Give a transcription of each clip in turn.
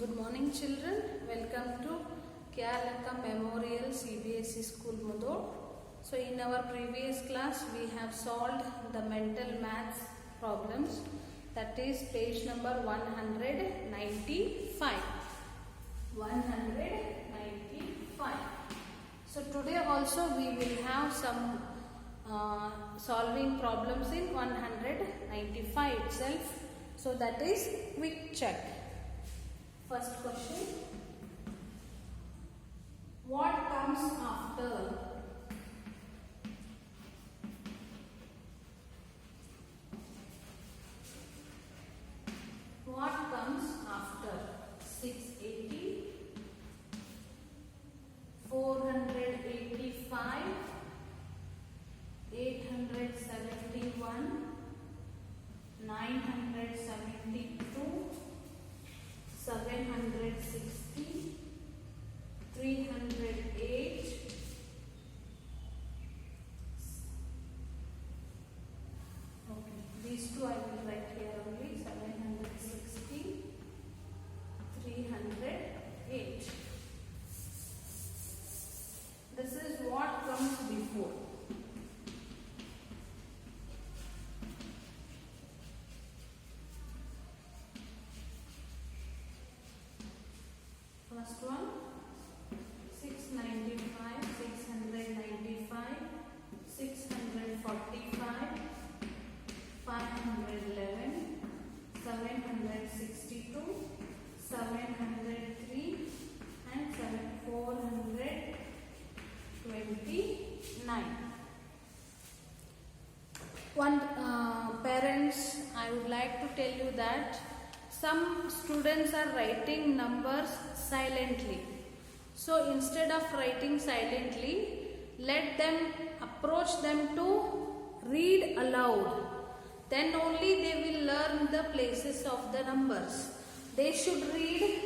Good morning children, welcome to Kyalaka Memorial CBSE School Mudod. So in our previous class we have solved the mental maths problems, that is page number 195. 195. So today also we will have some solving problems in 195 itself. So that is quick check. First question, what comes after? What comes after 680, 485, 871, 972, 760, 308, okay, these two I will write here only, 760, 308. This is what comes before. First one, 695, 695, 645, 511, 762, 703 and 429. Parents, I would like to tell you that some students are writing numbers silently. So instead of writing silently, let them approach them to read aloud. Then only they will learn the places of the numbers. They should read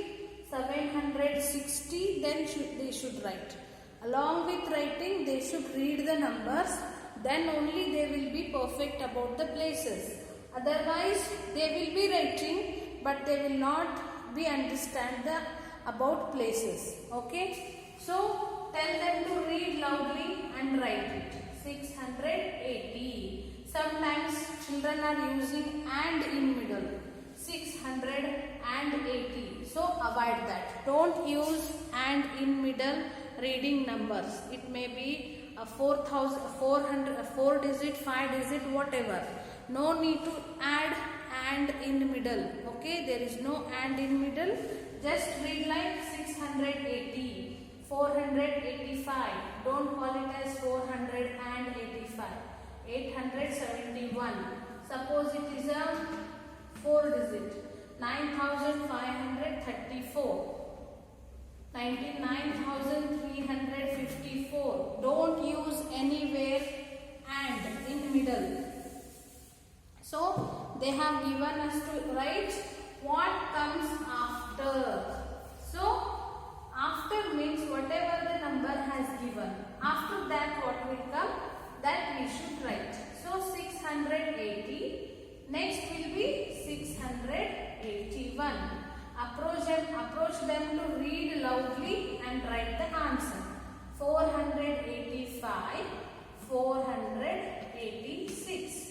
760, then they should write. Along with writing, they should read the numbers. Then only they will be perfect about the places. Otherwise, they will be writing, but they will not be understand the about places. Okay, so tell them to read loudly and write it. 680. Sometimes children are using and in middle. 680. So avoid that. Don't use and in middle reading numbers. It may be a 4,400, 4 digit, 5 digit, whatever. No need to add and in middle. Okay, there is no and in middle. Just read like 680, 485. Don't call it as 485. 871. Suppose it is a 4 digit. 9,534. 99,354. Don't use anywhere and in middle. So they have given us to write what comes after. So after means whatever the number has given. After that what will come? That we should write. So 680. Next will be 681. Approach them to read loudly and write the answer. 485, 486.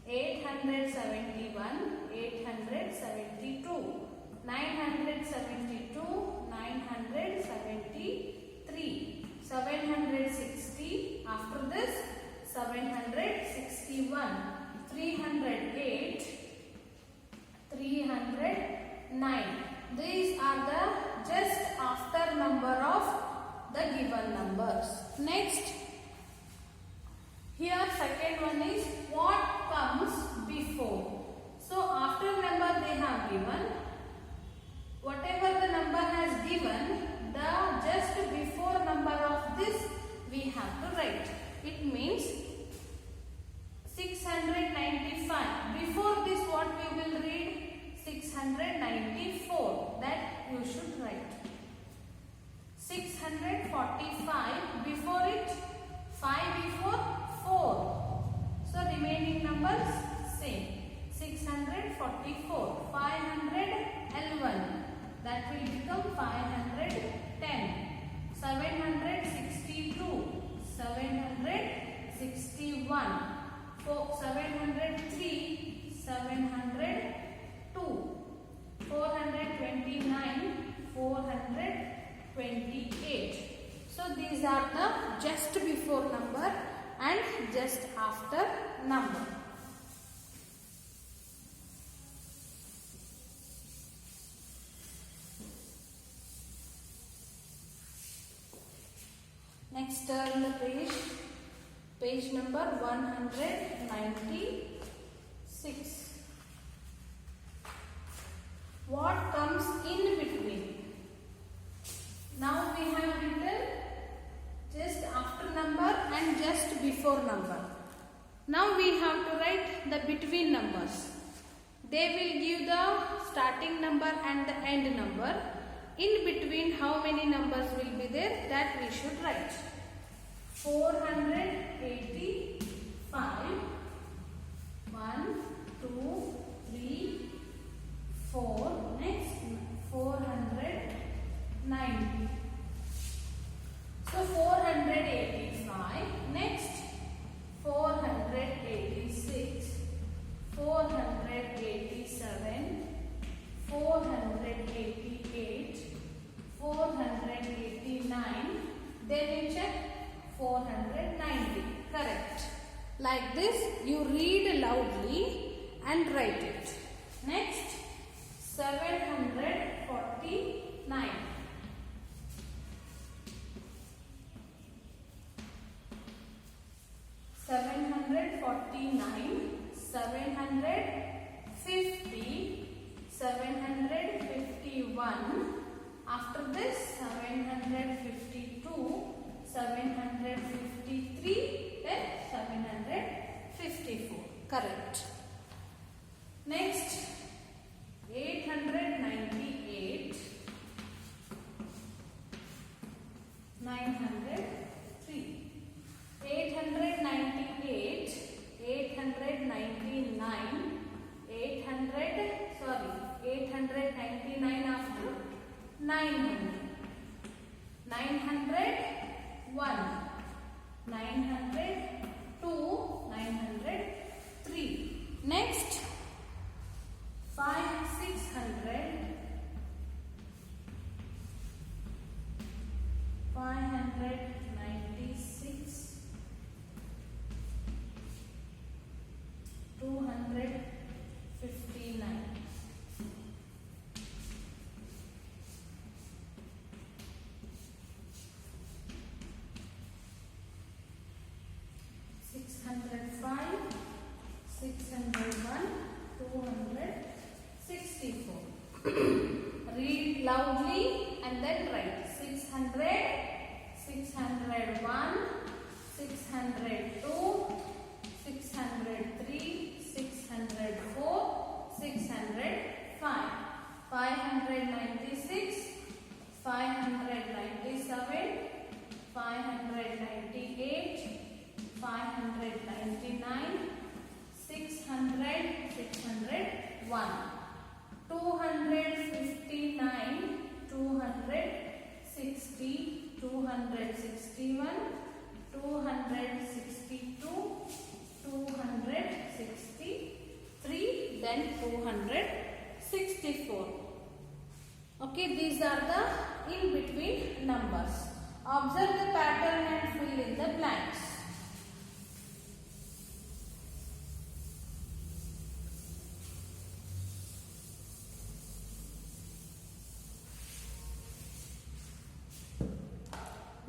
871, 872, 972, 973, 760, after this 761, 308, 309. These are the just after number of the given numbers. Next, here second one is what comes before. So after number they have given, whatever the number has given, the just before number of this we have to write. It means 695. Before this what we will read? 694. That you should write. 645. Before it 5 before 4. So remaining numbers same. 644, 511. That will 28. So these are the just before number and just after number. Next turn the page number 196. What comes in between? Now we have written just after number and just before number. Now we have to write the between numbers. They will give the starting number and the end number. In between how many numbers will be there, that we should write. 485, 1, 2, 3, 4, next 490. So 485, next 486, 487, 488, 489, then you check 490. Correct. Like this you read loudly and write it. Next 749. 749, 750, 751. After this 752, 753, then 754. Correct. Next 898, 903. 898, 899, 899 after 900. 901, 902, 903. Next 600, 596, 259. 605, 601, 264. Read loudly and then write. 600, 601, 602, 603, 604, 605, 596, 597, 598, 599, 600, 601, 259, 260, 261, 262, 263, then 264. Okay, these are the in between numbers. Observe the pattern and fill in the blanks.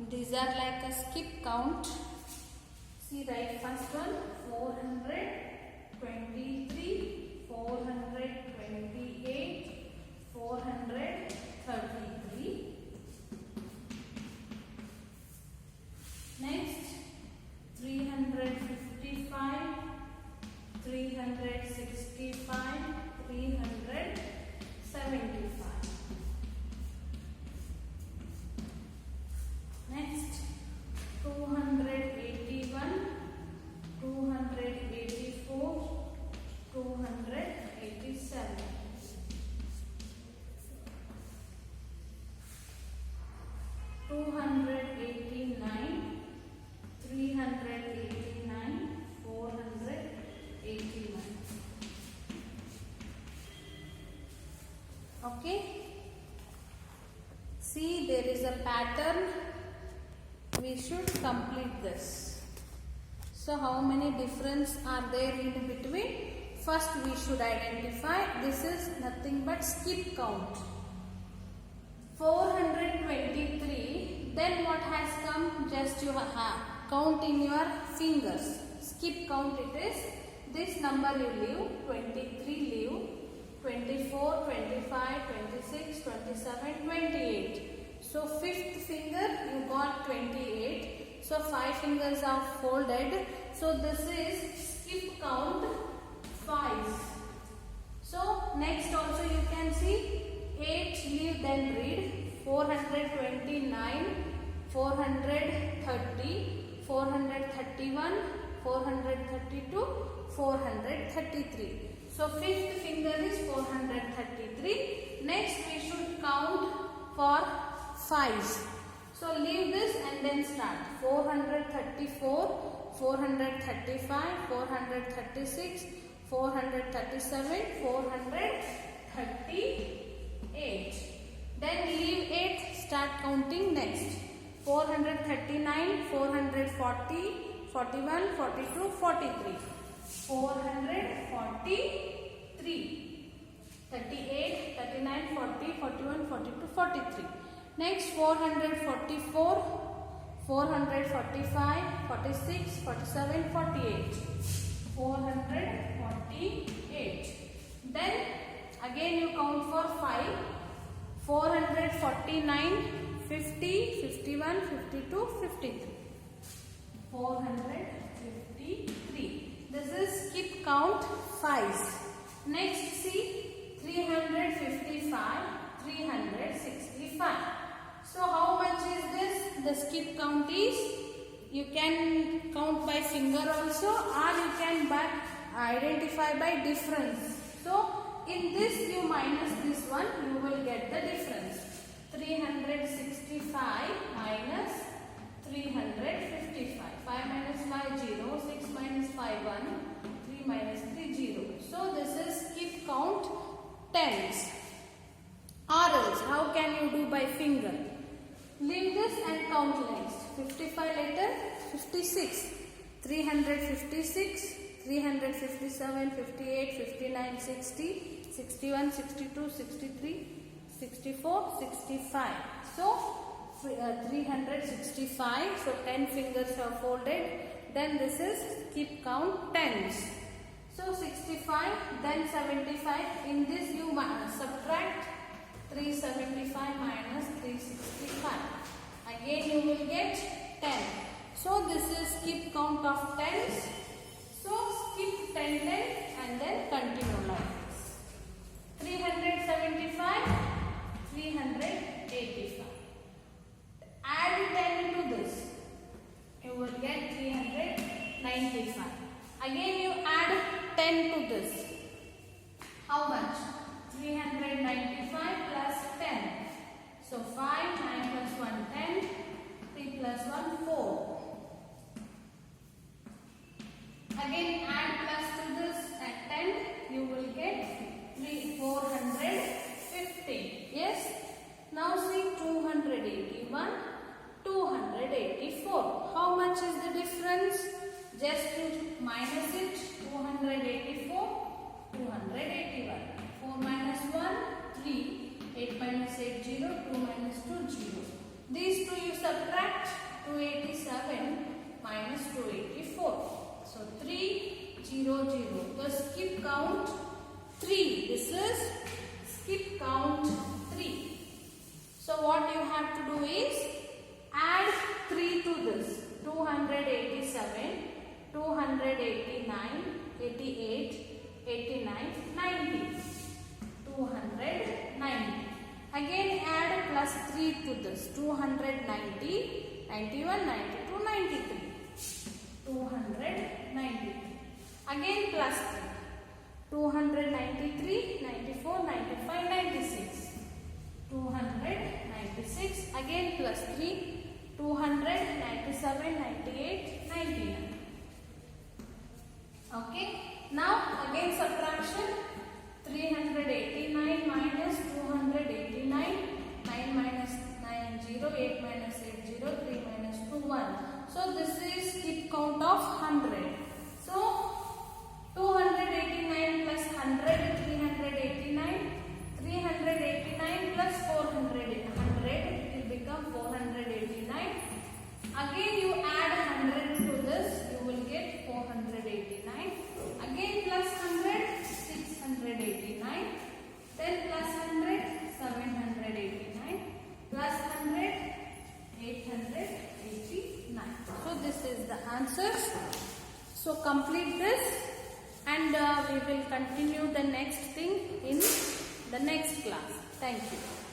These are like a skip count. See, write first one 423, 428, 433. Next 355, 365, 375. Next 281, 284, 287. See, there is a pattern. We should complete this. So how many difference are there in between? First we should identify. This is nothing but skip count. 423. Then what has come? Just you count in your fingers. Skip count it is. This number you leave. 23 leave. 24, 25, 26, 27, 28. So fifth finger you got 28. So 5 fingers are folded. So this is skip count 5. So next also you can see 8 leave then read. 429, 430, 431, 432, 433. So fifth finger is 433. Next we should count for 5s. So leave this and then start. 434, 435, 436, 437, 438. Then leave 8, start counting next. 439, 440, 41, 42, 43. 443. 38, 39, 40, 41, 42, 43. Next 444, 445, 46, 47, 48. 448. Then again you count for 5. 449, 50, 51, 52, 53. 453. This is skip count 5s. Next see 355, 365. So how much is this? The skip count is, you can count by finger also or you can identify by difference. So in this you minus this one, you will get the difference. 365 minus 355. 5 minus 5 0, 6 minus 5 1, 3 minus 3 0. So this is skip count tens. Or else how can you do by finger? Leave this and count next. 55 later 56. 356, 357, 58, 59, 60, 61, 62, 63, 64, 65. So 365. So 10 fingers are folded. Then this is skip count tens. So 65, then 75. In this you subtract 375 minus 365. Again you will get 10. So this is skip count of tens. So skip 10 and then continue like this. 375, 385. Add 10 to this. You will get 395. Again you add 10 to this. How much? 395 plus 10. So 5, 9 plus 1, 10. 3 plus 1, 4. Again add plus to this at 10. You will get 450. Yes. Now see 281, 284. How much is the difference? Just to minus it. 284, 281. 4 minus 1, 3. 8 minus 8, 0. 2 minus 2, 0. These two you subtract. 287 minus 284. So 3, 0, 0. The skip count 3. This is skip count 3. So what you have to do is add 3 to this. 287, 289, 88, 89, 90. 290. Again add plus 3 to this. 290, 91, 92, 93. 290. Again plus 3. 293, 94, 95, 96. 296. Again plus 3. 297, 98, 99. Okay. Now again subtraction. 389 minus 289. 9 minus 9 So complete this, and we will continue the next thing in the next class. Thank you.